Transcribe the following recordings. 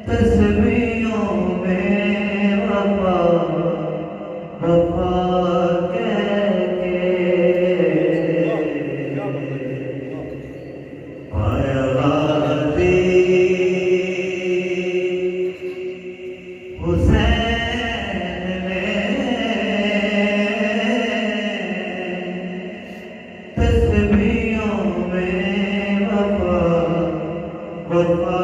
तस्वीरों में वफा वफा कहके आया गाज़ी हुसैन ने तस्वीरों में वफा वफा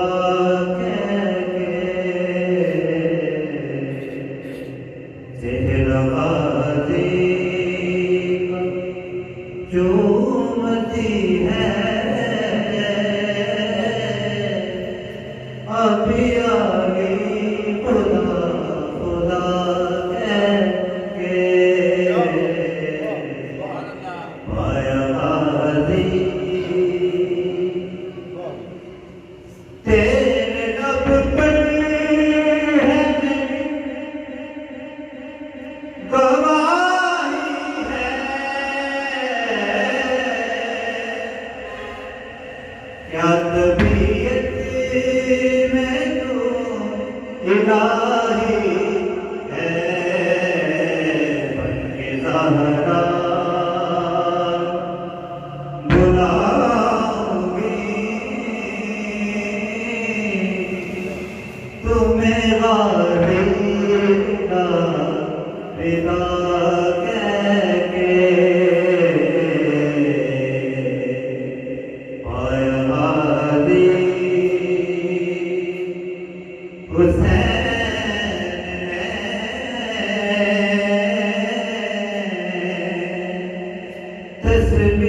चूमती है अभी आगे खुदा खुदा कहके आया गाज़ी तेरे लब पर है गवाही है क्या तबीयत में तू इलाही है बनके ज़हरा बुलाऊंगी तुम्हें गाज़ी का विदा कहके आया गाज़ी हुसैन ने तस्वीर